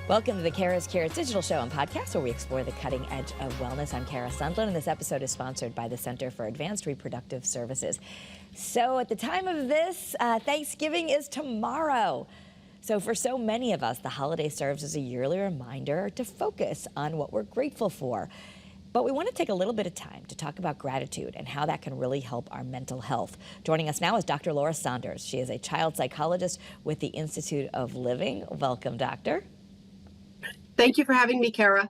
Welcome to the CURES digital show and podcast, where we explore the cutting edge of wellness. I'm Kara Sundlund, and this episode is sponsored by the Center for Advanced Reproductive Services. So at the time of this, Thanksgiving is tomorrow. So for so many of us, the holiday serves as a yearly reminder to focus on what we're grateful for. But we want to take a little bit of time to talk about gratitude and how that can really help our mental health. Joining us now is Dr. Laura Saunders. She is a child psychologist with the Institute of Living. Welcome, doctor. Thank you for having me, Kara.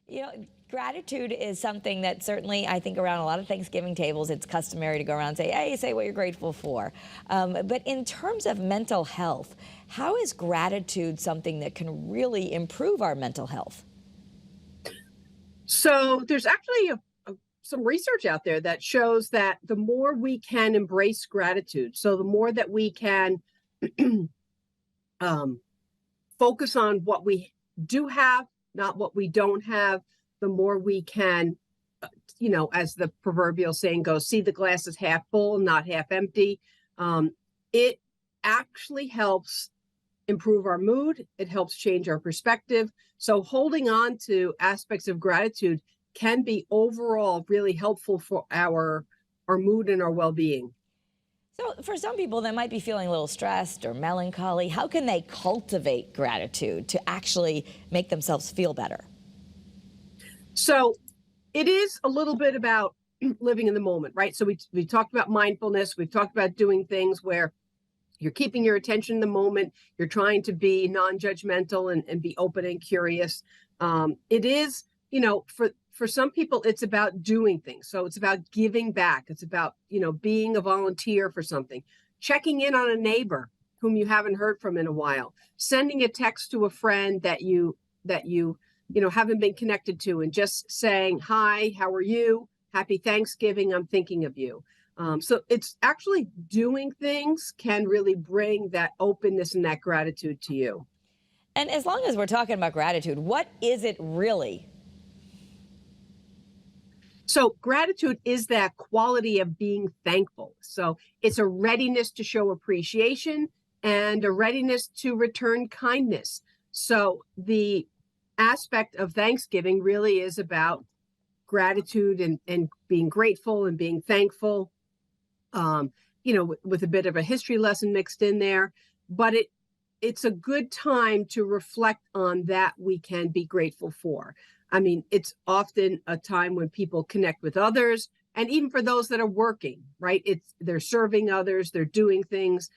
You know, gratitude is something that certainly, I think, around a lot of Thanksgiving tables, it's customary to go around and say, hey, say what you're grateful for. But in terms of mental health, how is gratitude something that can really improve our mental health? So there's actually some research out there that shows that the more we can embrace gratitude, so the more that we can focus on what we do have, not what we don't have, the more we can, as the proverbial saying goes, see the glass as half full, not half empty. It actually helps improve our mood. It helps change our perspective. So holding on to aspects of gratitude can be overall really helpful for our mood and our well-being. So for some people that might be feeling a little stressed or melancholy, how can they cultivate gratitude to actually make themselves feel better? So it is a little bit about living in the moment, right? So we talked about mindfulness. We've talked about doing things where you're keeping your attention in the moment. You're trying to be non-judgmental and be open and curious. It is, for some people, it's about doing things. So it's about giving back. It's about, being a volunteer for something, checking in on a neighbor whom you haven't heard from in a while, sending a text to a friend that you haven't been connected to, and just saying, hi, how are you? Happy Thanksgiving. I'm thinking of you. So it's actually doing things can really bring that openness and that gratitude to you. And as long as we're talking about gratitude, what is it really? So gratitude is that quality of being thankful. So it's a readiness to show appreciation and a readiness to return kindness. So the aspect of Thanksgiving really is about gratitude and being grateful and being thankful, with a bit of a history lesson mixed in there. But it's a good time to reflect on that we can be grateful for. I mean, it's often a time when people connect with others, and even for those that are working, right? They're serving others, they're doing things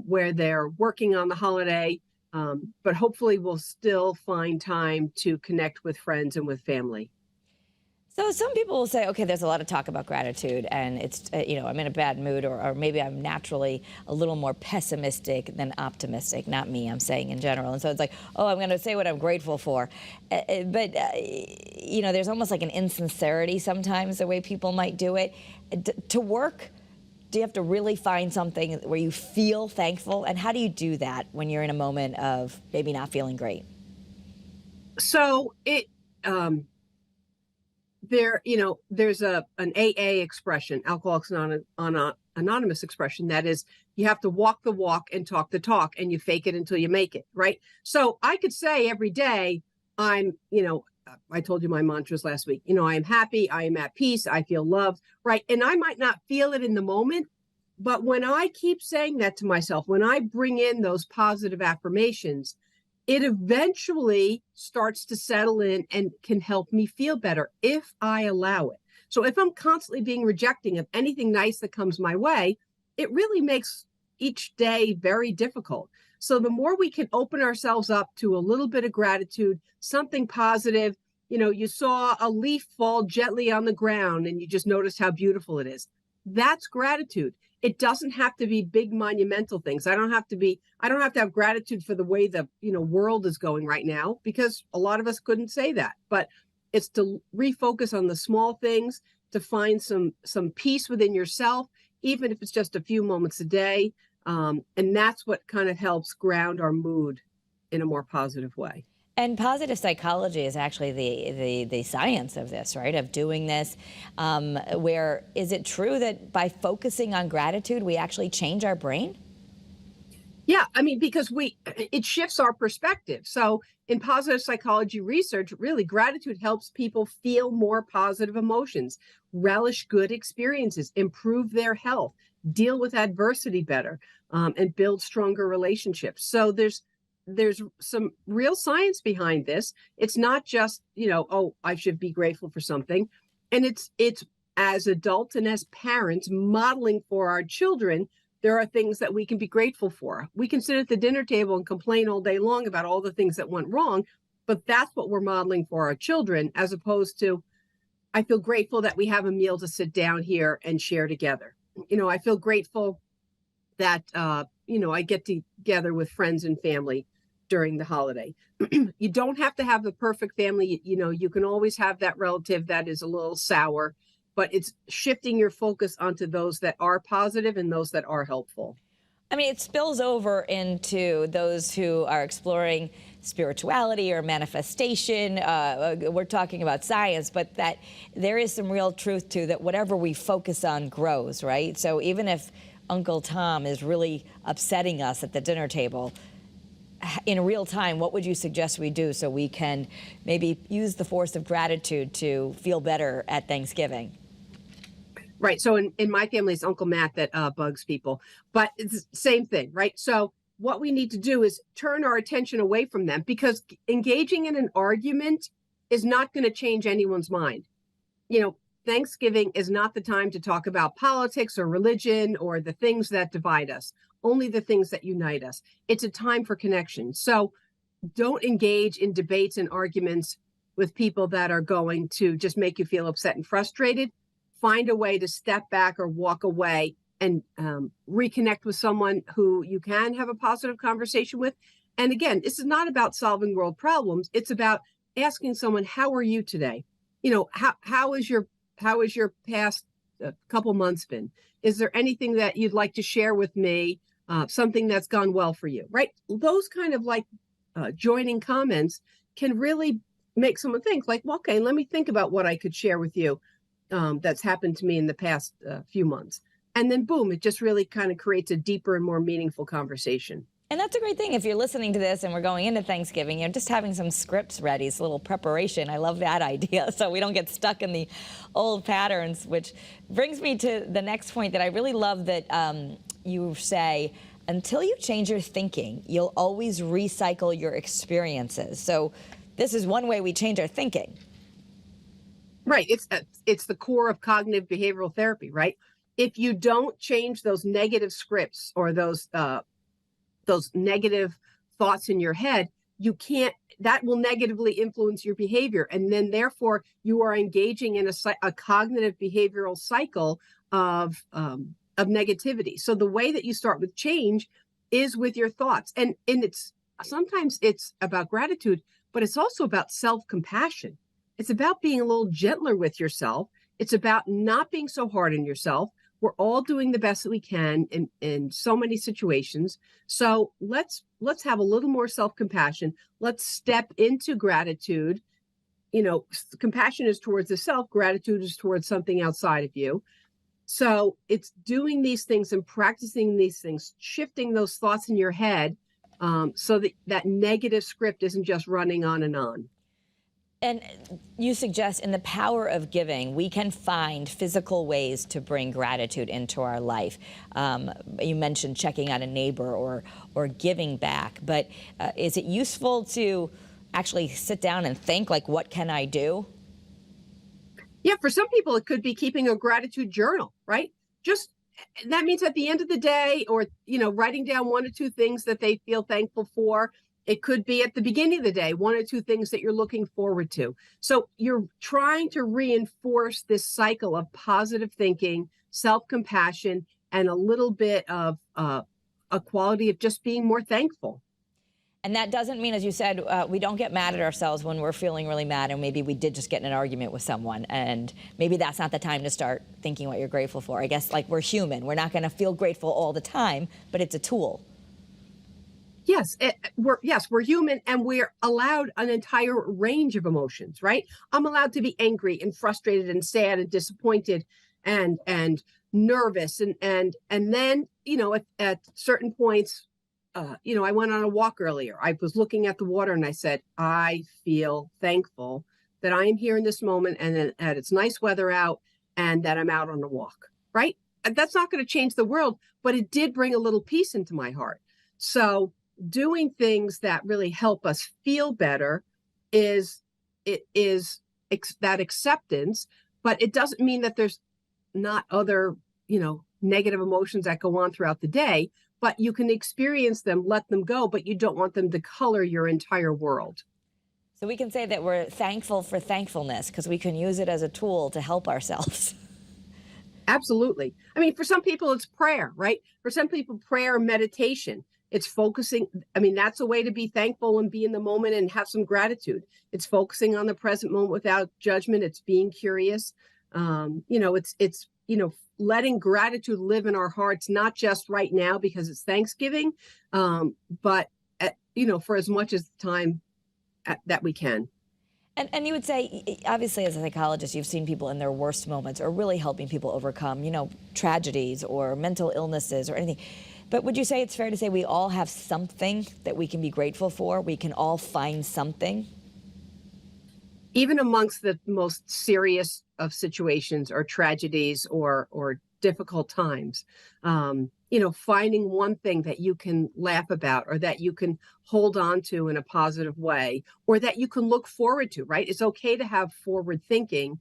where they're working on the holiday, but hopefully we'll still find time to connect with friends and with family. So some people will say, okay, there's a lot of talk about gratitude, and it's, I'm in a bad mood, or maybe I'm naturally a little more pessimistic than optimistic. Not me, I'm saying in general. And so it's like, oh, I'm going to say what I'm grateful for. But there's almost like an insincerity sometimes the way people might do it. To work, do you have to really find something where you feel thankful? And how do you do that when you're in a moment of maybe not feeling great? So there's an AA expression, Alcoholics Anonymous expression, that is, you have to walk the walk and talk the talk, and you fake it until you make it, right? So I could say every day, I told you my mantras last week, I am happy, I am at peace, I feel loved, right? And I might not feel it in the moment, but when I keep saying that to myself, when I bring in those positive affirmations, it eventually starts to settle in and can help me feel better if I allow it. So if I'm constantly being rejecting of anything nice that comes my way, it really makes each day very difficult. So the more we can open ourselves up to a little bit of gratitude, something positive, you saw a leaf fall gently on the ground and you just noticed how beautiful it is. That's gratitude. It doesn't have to be big monumental things. I don't have to have gratitude for the way the world is going right now, because a lot of us couldn't say that. But it's to refocus on the small things, to find some peace within yourself, even if it's just a few moments a day. And that's what kind of helps ground our mood in a more positive way. And positive psychology is actually the science of this, right? Of doing this. Where is it true that by focusing on gratitude, we actually change our brain? Yeah, I mean, because it shifts our perspective. So in positive psychology research, really gratitude helps people feel more positive emotions, relish good experiences, improve their health, deal with adversity better, and build stronger relationships. So there's some real science behind this. It's not just, oh, I should be grateful for something. And it's as adults and as parents modeling for our children, there are things that we can be grateful for. We can sit at the dinner table and complain all day long about all the things that went wrong, but that's what we're modeling for our children, as opposed to, I feel grateful that we have a meal to sit down here and share together. I feel grateful that, I get together with friends and family during the holiday. You don't have to have the perfect family. You can always have that relative that is a little sour, but it's shifting your focus onto those that are positive and those that are helpful. I mean, it spills over into those who are exploring spirituality or manifestation. We're talking about science, but that there is some real truth to that. Whatever we focus on grows, right? So even if Uncle Tom is really upsetting us at the dinner table, in real time, what would you suggest we do so we can maybe use the force of gratitude to feel better at Thanksgiving? Right. So in my family, it's Uncle Matt that bugs people, but it's the same thing, right? So what we need to do is turn our attention away from them, because engaging in an argument is not going to change anyone's mind. Thanksgiving is not the time to talk about politics or religion or the things that divide us, only the things that unite us. It's a time for connection. So don't engage in debates and arguments with people that are going to just make you feel upset and frustrated. Find a way to step back or walk away and reconnect with someone who you can have a positive conversation with. And again, this is not about solving world problems. It's about asking someone, how are you today? How is your past couple months been? Is there anything that you'd like to share with me? Something that's gone well for you, right? Those kind of joining comments can really make someone think well, okay, let me think about what I could share with you that's happened to me in the past few months. And then boom, it just really kind of creates a deeper and more meaningful conversation. And that's a great thing. If you're listening to this and we're going into Thanksgiving, just having some scripts ready, it's a little preparation. I love that idea, so we don't get stuck in the old patterns, which brings me to the next point that I really love that you say, until you change your thinking, you'll always recycle your experiences. So this is one way we change our thinking. Right. It's the core of cognitive behavioral therapy, right? If you don't change those negative scripts or those negative thoughts in your head, that will negatively influence your behavior. And then therefore you are engaging in a cognitive behavioral cycle of negativity. So the way that you start with change is with your thoughts. And sometimes it's about gratitude, but it's also about self-compassion. It's about being a little gentler with yourself. It's about not being so hard on yourself. We're all doing the best that we can in so many situations. So let's have a little more self-compassion. Let's step into gratitude. Compassion is towards the self. Gratitude is towards something outside of you. So it's doing these things and practicing these things, shifting those thoughts in your head so that negative script isn't just running on and on. And you suggest in the power of giving, we can find physical ways to bring gratitude into our life. You mentioned checking out a neighbor or giving back, but is it useful to actually sit down and think, what can I do? Yeah, for some people, it could be keeping a gratitude journal, right? That means at the end of the day, or, writing down 1 or 2 things that they feel thankful for. It could be at the beginning of the day, 1 or 2 things that you're looking forward to. So you're trying to reinforce this cycle of positive thinking, self-compassion, and a little bit of a quality of just being more thankful. And that doesn't mean, as you said, we don't get mad at ourselves when we're feeling really mad and maybe we did just get in an argument with someone. And maybe that's not the time to start thinking what you're grateful for. I guess we're human. We're not going to feel grateful all the time, but it's a tool. Yes, we're human, and we're allowed an entire range of emotions, right? I'm allowed to be angry and frustrated and sad and disappointed and nervous and then, at certain points, I went on a walk earlier. I was looking at the water and I said, I feel thankful that I am here in this moment and that it's nice weather out and that I'm out on a walk, right? And that's not going to change the world, but it did bring a little peace into my heart. So doing things that really help us feel better is that acceptance, but it doesn't mean that there's not other, negative emotions that go on throughout the day, but you can experience them, let them go, but you don't want them to color your entire world. So we can say that we're thankful for thankfulness because we can use it as a tool to help ourselves. Absolutely. I mean, for some people, it's prayer, right? For some people, prayer, meditation, it's focusing. I mean, that's a way to be thankful and be in the moment and have some gratitude. It's focusing on the present moment without judgment. It's being curious. It's letting gratitude live in our hearts, not just right now because it's Thanksgiving, but for as much as time that we can. And you would say, obviously, as a psychologist, you've seen people in their worst moments or really helping people overcome, tragedies or mental illnesses or anything. But would you say it's fair to say we all have something that we can be grateful for? We can all find something? Even amongst the most serious of situations or tragedies or difficult times, finding one thing that you can laugh about or that you can hold on to in a positive way or that you can look forward to, right? It's okay to have forward thinking,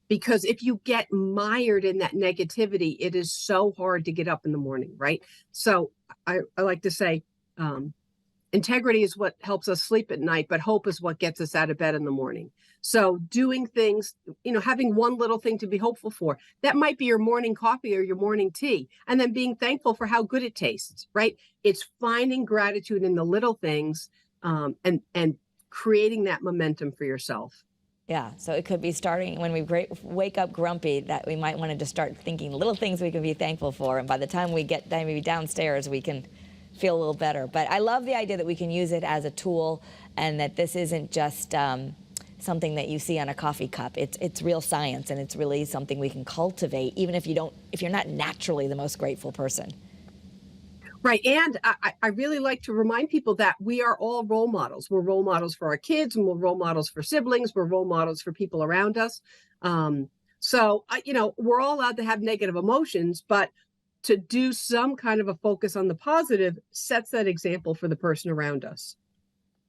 because if you get mired in that negativity, it is so hard to get up in the morning, right? So I like to say, integrity is what helps us sleep at night, but hope is what gets us out of bed in the morning. So doing things, having one little thing to be hopeful for, that might be your morning coffee or your morning tea, and then being thankful for how good it tastes, right? It's finding gratitude in the little things, and creating that momentum for yourself. Yeah, so it could be starting when we wake up grumpy that we might want to just start thinking little things we can be thankful for, and by the time we get maybe downstairs, we can feel a little better. But I love the idea that we can use it as a tool and that this isn't just something that you see on a coffee cup. It's real science, and it's really something we can cultivate even if you're not naturally the most grateful person. Right. And I really like to remind people that we are all role models. We're role models for our kids, and we're role models for siblings. We're role models for people around us. So we're all allowed to have negative emotions, but to do some kind of a focus on the positive sets that example for the person around us.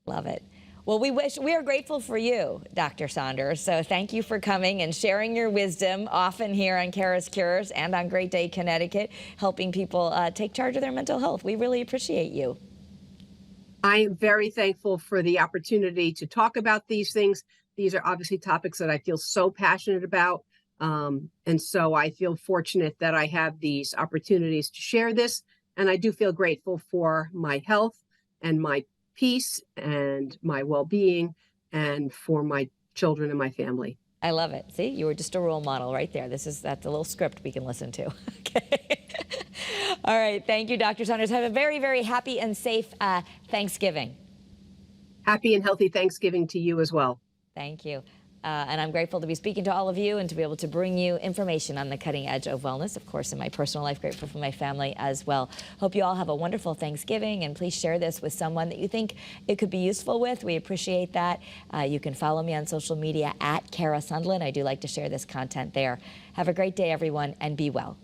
Love it. Well, we are grateful for you, Dr. Saunders. So thank you for coming and sharing your wisdom often here on CURES and on Great Day, Connecticut, helping people take charge of their mental health. We really appreciate you. I am very thankful for the opportunity to talk about these things. These are obviously topics that I feel so passionate about. And so I feel fortunate that I have these opportunities to share this. And I do feel grateful for my health and my peace and my well-being and for my children and my family. I love it. See, you were just a role model right there. That's a little script we can listen to. Okay. All right. Thank you, Dr. Saunders. Have a very, very happy and safe Thanksgiving. Happy and healthy Thanksgiving to you as well. Thank you. And I'm grateful to be speaking to all of you and to be able to bring you information on the cutting edge of wellness. Of course, in my personal life, grateful for my family as well. Hope you all have a wonderful Thanksgiving, and please share this with someone that you think it could be useful with. We appreciate that. You can follow me on social media at Kara Sundlin. I do like to share this content there. Have a great day, everyone, and be well.